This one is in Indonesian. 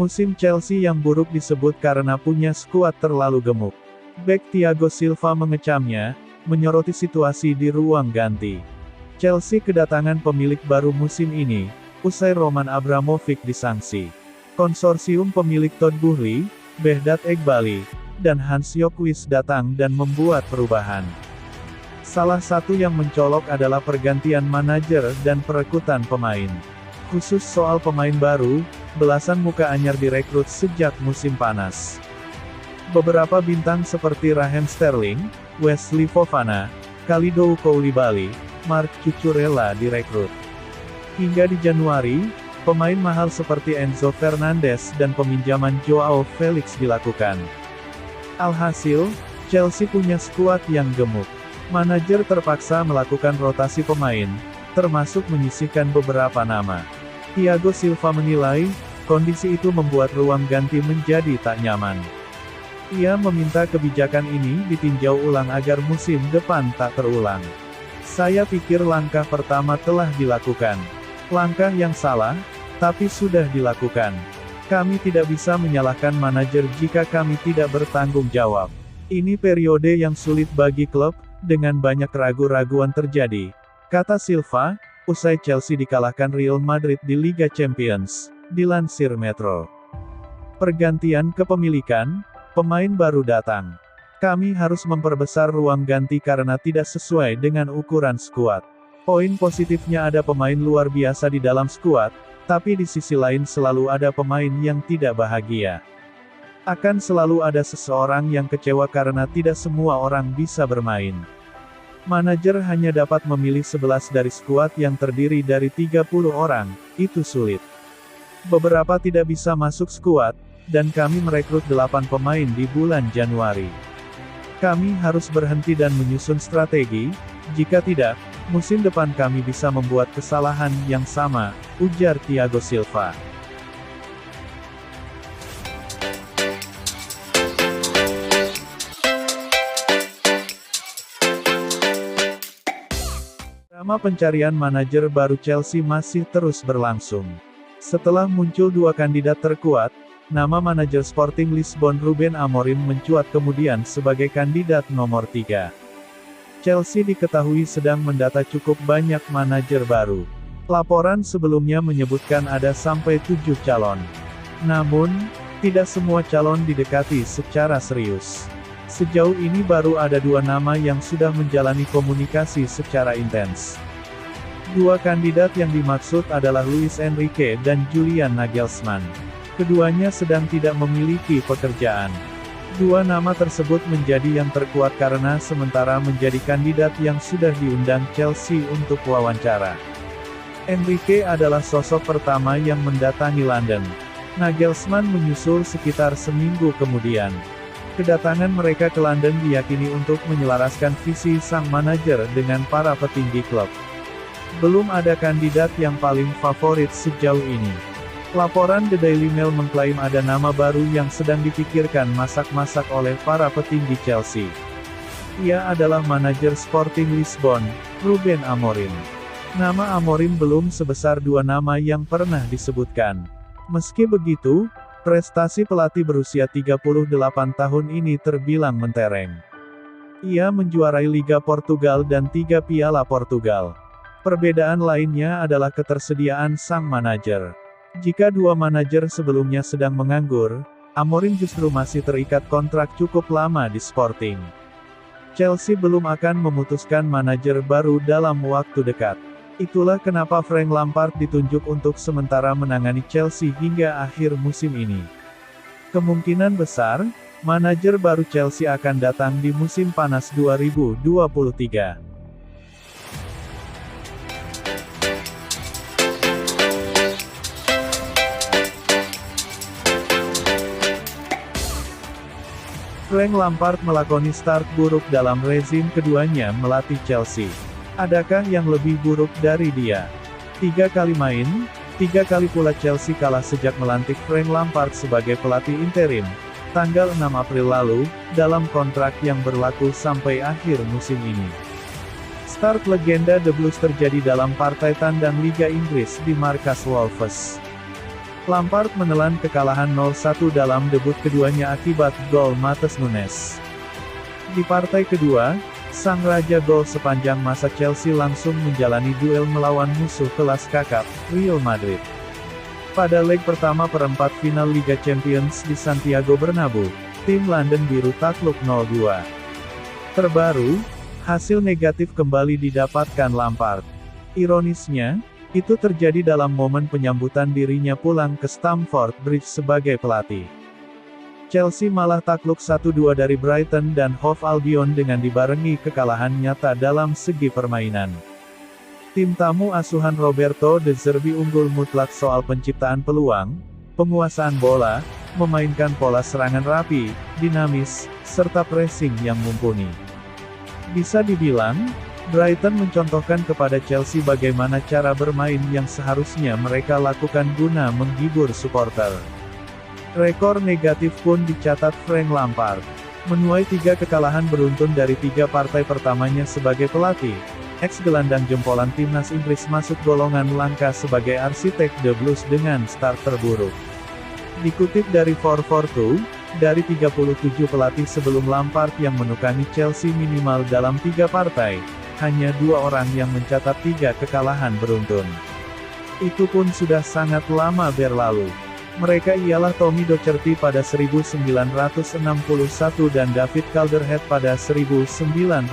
Musim Chelsea yang buruk disebut karena punya skuad terlalu gemuk. Bek Thiago Silva mengecamnya, menyoroti situasi di ruang ganti. Chelsea kedatangan pemilik baru musim ini, usai Roman Abramovich disanksi. Konsorsium pemilik Todd Boehly, Behdat Eghbali, dan Hans Jokwis datang dan membuat perubahan. Salah satu yang mencolok adalah pergantian manajer dan perekrutan pemain. Khusus soal pemain baru, belasan muka anyar direkrut sejak musim panas. Beberapa bintang seperti Raheem Sterling, Wesley Fofana, Kalidou Koulibaly, Marc Cucurella direkrut. Hingga di Januari, pemain mahal seperti Enzo Fernandez dan peminjaman Joao Felix dilakukan. Alhasil, Chelsea punya skuad yang gemuk. Manajer terpaksa melakukan rotasi pemain, termasuk menyisihkan beberapa nama. Thiago Silva menilai, kondisi itu membuat ruang ganti menjadi tak nyaman. Ia meminta kebijakan ini ditinjau ulang agar musim depan tak terulang. Saya pikir langkah pertama telah dilakukan. Langkah yang salah, tapi sudah dilakukan. Kami tidak bisa menyalahkan manajer jika kami tidak bertanggung jawab. Ini periode yang sulit bagi klub, dengan banyak ragu-raguan terjadi, kata Silva, usai Chelsea dikalahkan Real Madrid di Liga Champions, dilansir Metro. Pergantian kepemilikan, pemain baru datang. Kami harus memperbesar ruang ganti karena tidak sesuai dengan ukuran skuad. Poin positifnya ada pemain luar biasa di dalam skuad, tapi di sisi lain selalu ada pemain yang tidak bahagia. Akan selalu ada seseorang yang kecewa karena tidak semua orang bisa bermain. Manajer hanya dapat memilih 11 dari skuad yang terdiri dari 30 orang, itu sulit. Beberapa tidak bisa masuk skuad, dan kami merekrut 8 pemain di bulan Januari. Kami harus berhenti dan menyusun strategi, jika tidak, musim depan kami bisa membuat kesalahan yang sama, ujar Thiago Silva. Drama pencarian manajer baru Chelsea masih terus berlangsung. Setelah muncul 2 kandidat terkuat, nama manajer Sporting Lisbon Ruben Amorim mencuat kemudian sebagai kandidat nomor 3. Chelsea diketahui sedang mendata cukup banyak manajer baru. Laporan sebelumnya menyebutkan ada sampai 7 calon. Namun, tidak semua calon didekati secara serius. Sejauh ini baru ada 2 nama yang sudah menjalani komunikasi secara intens. 2 kandidat yang dimaksud adalah Luis Enrique dan Julian Nagelsmann. Keduanya sedang tidak memiliki pekerjaan. 2 nama tersebut menjadi yang terkuat karena sementara menjadi kandidat yang sudah diundang Chelsea untuk wawancara. Enrique adalah sosok pertama yang mendatangi London. Nagelsmann menyusul sekitar seminggu kemudian. Kedatangan mereka ke London diyakini untuk menyelaraskan visi sang manajer dengan para petinggi klub. Belum ada kandidat yang paling favorit sejauh ini. Laporan The Daily Mail mengklaim ada nama baru yang sedang dipikirkan masak-masak oleh para petinggi Chelsea. Ia adalah manajer Sporting Lisbon, Ruben Amorim. Nama Amorim belum sebesar 2 nama yang pernah disebutkan. Meski begitu, prestasi pelatih berusia 38 tahun ini terbilang mentereng. Ia menjuarai Liga Portugal dan 3 Piala Portugal. Perbedaan lainnya adalah ketersediaan sang manajer. Jika 2 manajer sebelumnya sedang menganggur, Amorim justru masih terikat kontrak cukup lama di Sporting. Chelsea belum akan memutuskan manajer baru dalam waktu dekat. Itulah kenapa Frank Lampard ditunjuk untuk sementara menangani Chelsea hingga akhir musim ini. Kemungkinan besar, manajer baru Chelsea akan datang di musim panas 2023. Frank Lampard melakoni start buruk dalam rezim keduanya melatih Chelsea. Adakah yang lebih buruk dari dia? 3 kali main, 3 kali pula Chelsea kalah sejak melantik Frank Lampard sebagai pelatih interim, tanggal 6 April lalu, dalam kontrak yang berlaku sampai akhir musim ini. Start legenda The Blues terjadi dalam partai tandang Liga Inggris di markas Wolves. Lampard menelan kekalahan 0-1 dalam debut keduanya akibat gol Matheus Nunes. Di partai kedua, sang raja gol sepanjang masa Chelsea langsung menjalani duel melawan musuh kelas kakap, Real Madrid. Pada leg pertama perempat final Liga Champions di Santiago Bernabeu, tim London Biru takluk 0-2. Terbaru, hasil negatif kembali didapatkan Lampard. Ironisnya, itu terjadi dalam momen penyambutan dirinya pulang ke Stamford Bridge sebagai pelatih. Chelsea malah takluk 1-2 dari Brighton dan Hove Albion dengan dibarengi kekalahan nyata dalam segi permainan. Tim tamu asuhan Roberto De Zerbi unggul mutlak soal penciptaan peluang, penguasaan bola, memainkan pola serangan rapi, dinamis, serta pressing yang mumpuni. Bisa dibilang, Brighton mencontohkan kepada Chelsea bagaimana cara bermain yang seharusnya mereka lakukan guna menghibur supporter. Rekor negatif pun dicatat Frank Lampard. Menuai 3 kekalahan beruntun dari 3 partai pertamanya sebagai pelatih, ex-gelandang jempolan timnas Inggris masuk golongan langka sebagai arsitek The Blues dengan start terburuk. Dikutip dari 442, dari 37 pelatih sebelum Lampard yang menukangi Chelsea minimal dalam 3 partai, hanya 2 orang yang mencatat 3 kekalahan beruntun. Itu pun sudah sangat lama berlalu. Mereka ialah Tommy Docherty pada 1961 dan David Calderhead pada 1907.